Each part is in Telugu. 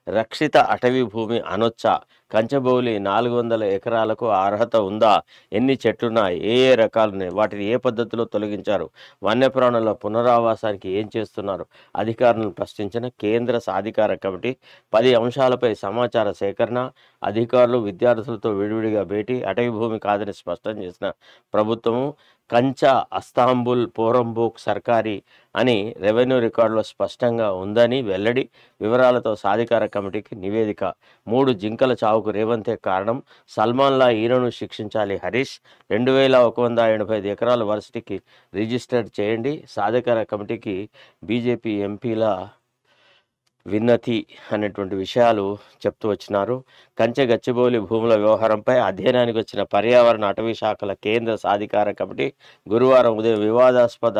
రక్షిత అటవీ భూమి అనొచ్చా? కంచబౌలి 400 ఎకరాలకు అర్హత ఉందా? ఎన్ని చెట్లున్నాయి? ఏ ఏ రకాలున్నాయి? వాటిని ఏ పద్ధతిలో తొలగించారు? వన్యప్రాణుల పునరావాసానికి ఏం చేస్తున్నారు? అధికారులను ప్రశ్నించిన కేంద్ర సాధికార కమిటీ 10 అంశాలపై సమాచార సేకరణ, అధికారులు విద్యార్థులతో విడివిడిగా భేటీ, అటవీ భూమి కాదని స్పష్టం చేసిన ప్రభుత్వము, కంచా అస్తాంబుల్ పోరంబోక్ సర్కారీ అని రెవెన్యూ రికార్డులో స్పష్టంగా ఉందని వెల్లడి, వివరాలతో సాధికార కమిటీకి నివేదిక. 3 జింకల చావుకు రేవంతే కారణం, సల్మాన్లా ఈయనను శిక్షించాలి హరీష్, 2185 ఎకరాల వర్సిటీకి రిజిస్టర్డ్ చేయండి, సాధికార కమిటీకి బీజేపీ ఎంపీల విన్నతి అనేటువంటి విషయాలు చెప్తూ వచ్చినారు. కంచె గచ్చిబౌలి భూముల వ్యవహారంపై అధ్యయనానికి వచ్చిన పర్యావరణ అటవీ శాఖల కేంద్ర సాధికార కమిటీ గురువారం ఉదయం వివాదాస్పద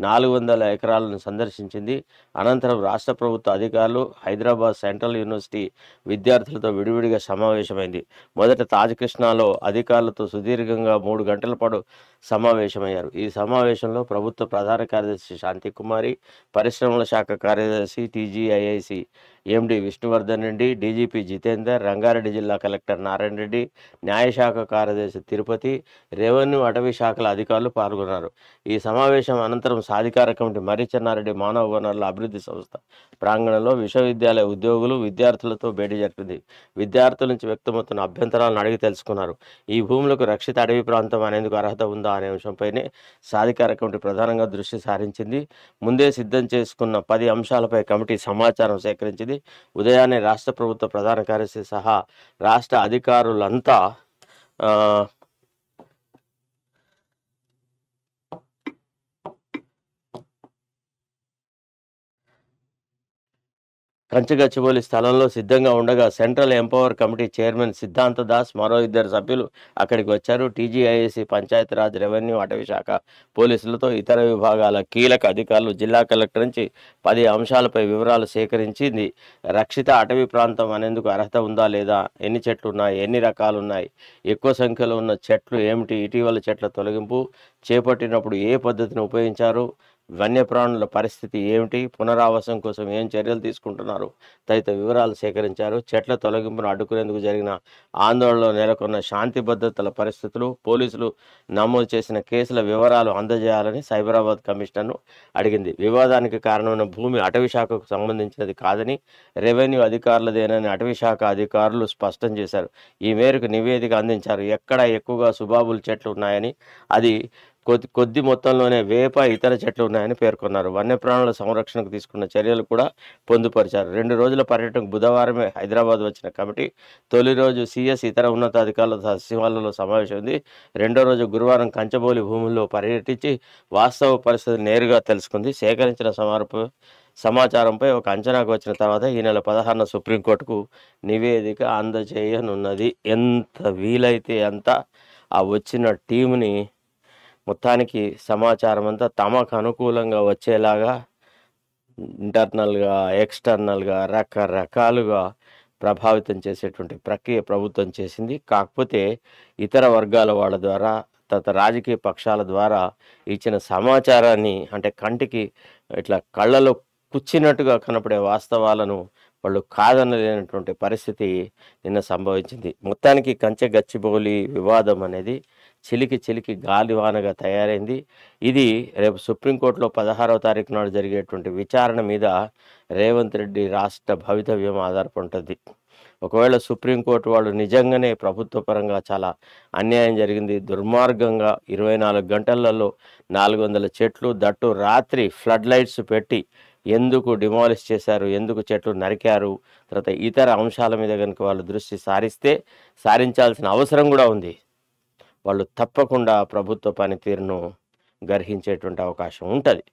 400 ఎకరాలను సందర్శించింది. అనంతరం రాష్ట్ర ప్రభుత్వ అధికారులు, హైదరాబాద్ సెంట్రల్ యూనివర్సిటీ విద్యార్థులతో విడివిడిగా సమావేశమైంది. మొదట తాజకృష్ణాలో అధికారులతో సుదీర్ఘంగా 3 గంటల పాటు సమావేశమయ్యారు. ఈ సమావేశంలో ప్రభుత్వ ప్రధాన కార్యదర్శి శాంతికుమారి, పరిశ్రమల శాఖ కార్యదర్శి టీజీఐఐసి ఎండి విష్ణువర్ధన్ రెడ్డి, డీజీపీ జితేందర్, రంగారెడ్డి జిల్లా కలెక్టర్ నారాయణ రెడ్డి, న్యాయశాఖ కార్యదర్శి తిరుపతి, రెవెన్యూ అటవీ శాఖల అధికారులు పాల్గొన్నారు. ఈ సమావేశం అనంతరం సాధికార కమిటీ మర్రి చెన్నారెడ్డి మానవ వనరుల అభివృద్ధి సంస్థ ప్రాంగణంలో విశ్వవిద్యాలయ ఉద్యోగులు, విద్యార్థులతో భేటీ జరిపింది. విద్యార్థుల నుంచి వ్యక్తమవుతున్న అభ్యంతరాలను అడిగి తెలుసుకున్నారు. ఈ భూములకు రక్షిత అటవీ ప్రాంతం అనేందుకు అర్హత ఉందా అనే అంశంపైనే సాధికార కమిటీ ప్రధానంగా దృష్టి సారించింది. ముందే సిద్ధం చేసుకున్న 10 అంశాలపై కమిటీ సమాచారం సేకరించింది. ఉదయాన్నే రాష్ట్ర ప్రభుత్వ ప్రధాన కార్యదర్శి సహా రాష్ట్ర అధికారులంతా కంచగచ్చిబౌలి స్థలంలో సిద్ధంగా ఉండగా సెంట్రల్ ఎంపవర్ కమిటీ చైర్మన్ సిద్ధాంత దాస్, మరో 2 సభ్యులు అక్కడికి వచ్చారు. టీజీఐఏసీ, పంచాయతీరాజ్, రెవెన్యూ, అటవీ శాఖ, పోలీసులతో ఇతర విభాగాల కీలక అధికారులు జిల్లా కలెక్టర్ నుంచి 10 అంశాలపై వివరాలు సేకరించింది. రక్షిత అటవీ ప్రాంతం అనేందుకు అర్హత ఉందా లేదా, ఎన్ని చెట్లు ఉన్నాయి, ఎన్ని రకాలు ఉన్నాయి, ఎక్కువ సంఖ్యలో ఉన్న చెట్లు ఏమిటి, ఇటీవల చెట్ల తొలగింపు చేపట్టినప్పుడు ఏ పద్ధతిని ఉపయోగించారు, వన్యప్రాణుల పరిస్థితి ఏమిటి, పునరావాసం కోసం ఏం చర్యలు తీసుకుంటున్నారు తదితర వివరాలు సేకరించారు. చెట్ల తొలగింపును అడ్డుకునేందుకు జరిగిన ఆందోళనలో నెలకొన్న శాంతి భద్రతల పరిస్థితులు, పోలీసులు నమోదు చేసిన కేసుల వివరాలు అందజేయాలని సైబరాబాద్ కమిషనర్ను అడిగింది. వివాదానికి కారణమైన భూమి అటవీ శాఖకు సంబంధించినది కాదని, రెవెన్యూ అధికారులదేనని అటవీ శాఖ అధికారులు స్పష్టం చేశారు. ఈ మేరకు నివేదిక అందించారు. ఎక్కడ ఎక్కువగా సుబాబుల్ చెట్లు ఉన్నాయని, అది కొద్ది మొత్తంలోనే వేప, ఇతర చెట్లు ఉన్నాయని పేర్కొన్నారు. వన్యప్రాణుల సంరక్షణకు తీసుకున్న చర్యలు కూడా పొందుపరిచారు. 2 రోజుల పర్యటనకు బుధవారమే హైదరాబాద్ వచ్చిన కమిటీ తొలి రోజు సీఎస్, ఇతర ఉన్నతాధికారులతో సచివాలయంలో సమావేశమైంది. రెండో రోజు గురువారం కంచబౌలి భూముల్లో పర్యటించి వాస్తవ పరిస్థితి నేరుగా తెలుసుకుంది. సేకరించిన సమాచారంపై ఒక అంచనాకు వచ్చిన తర్వాత ఈ నెల 16న సుప్రీంకోర్టుకు నివేదిక అందజేయనున్నది. ఎంత వీలైతే అంత ఆ వచ్చిన టీంని మొత్తానికి సమాచారం అంతా తమకు అనుకూలంగా వచ్చేలాగా ఇంటర్నల్గా, ఎక్స్టర్నల్గా రకరకాలుగా ప్రభావితం చేసేటువంటి ప్రక్రియ ప్రభుత్వం చేసింది. కాకపోతే ఇతర వర్గాల వాళ్ళ ద్వారా, రాజకీయ పక్షాల ద్వారా ఇచ్చిన సమాచారాన్ని, అంటే కంటికి ఇట్లా కళ్ళలో కుచ్చినట్టుగా కనపడే వాస్తవాలను వాళ్ళు కాదనలేనటువంటి పరిస్థితి నిన్న సంభవించింది. మొత్తానికి కంచె గచ్చిబౌలి వివాదం అనేది చిలికి గాలివానగా తయారైంది. ఇది రేపు సుప్రీంకోర్టులో 16వ తారీఖు నాడు జరిగేటువంటి విచారణ మీద రేవంత్ రెడ్డి రాష్ట్ర భవితవ్యం ఆధారపడుతుంది. ఒకవేళ సుప్రీంకోర్టు వాళ్ళు నిజంగానే ప్రభుత్వ పరంగా చాలా అన్యాయం జరిగింది, దుర్మార్గంగా 24 గంటలలో 400 చెట్లు, దట్టు రాత్రి ఫ్లడ్ లైట్స్ పెట్టి ఎందుకు డిమాలిష్ చేశారు, ఎందుకు చెట్లు నరికారు, తర్వాత ఇతర అంశాల మీద కనుక వాళ్ళు దృష్టి సారించాల్సిన అవసరం కూడా ఉంది. వాళ్ళు తప్పకుండా ప్రభుత్వ పనితీరును గర్హించేటువంటి అవకాశం ఉంటుంది.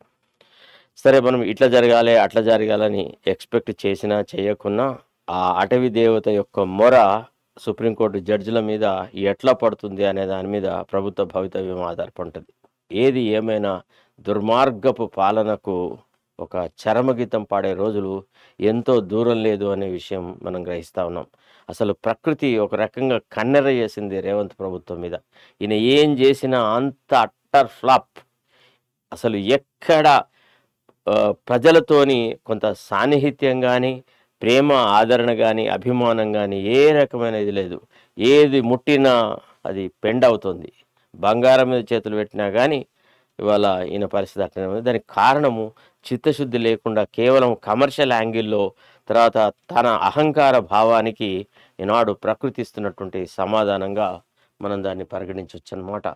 సరే, మనం ఇట్లా జరగాలి అట్లా జరగాలని ఎక్స్పెక్ట్ చేసినా చేయకున్నా ఆ అటవీ దేవత యొక్క మొర సుప్రీంకోర్టు జడ్జిల మీద ఎట్లా పడుతుంది అనే దాని మీద ప్రభుత్వ భవితవ్యం ఆధారపడుతుంది. ఏది ఏమైనా దుర్మార్గపు పాలనకు ఒక చరమగీతం పాడే రోజులు ఎంతో దూరం లేదు అనే విషయం మనం గ్రహిస్తూ ఉన్నాం. అసలు ప్రకృతి ఒక రకంగా కన్నెర చేసింది రేవంత్ ప్రభుత్వం మీద. ఈయన ఏం చేసినా అంత అట్టర్ ఫ్లాప్. అసలు ఎక్కడ ప్రజలతోని కొంత సాన్నిహిత్యం కానీ, ప్రేమ, ఆదరణ గాని, అభిమానం గాని ఏ రకమైన ఇది లేదు. ఏది ముట్టినా అది పెండవుతుంది. బంగారం మీద చేతులు పెట్టినా గానీ, ఇవాళ ఈయన పరిస్థితి అట్లనే ఉంది. దానికి కారణము చిత్తశుద్ధి లేకుండా కేవలం కమర్షియల్ యాంగిల్‌లో, తర్వాత తన అహంకార భావానికి ఈనాడు ప్రకృతి ఇస్తున్నటువంటి సమాధానంగా మనం దాన్ని పరిగణించొచ్చనమాట.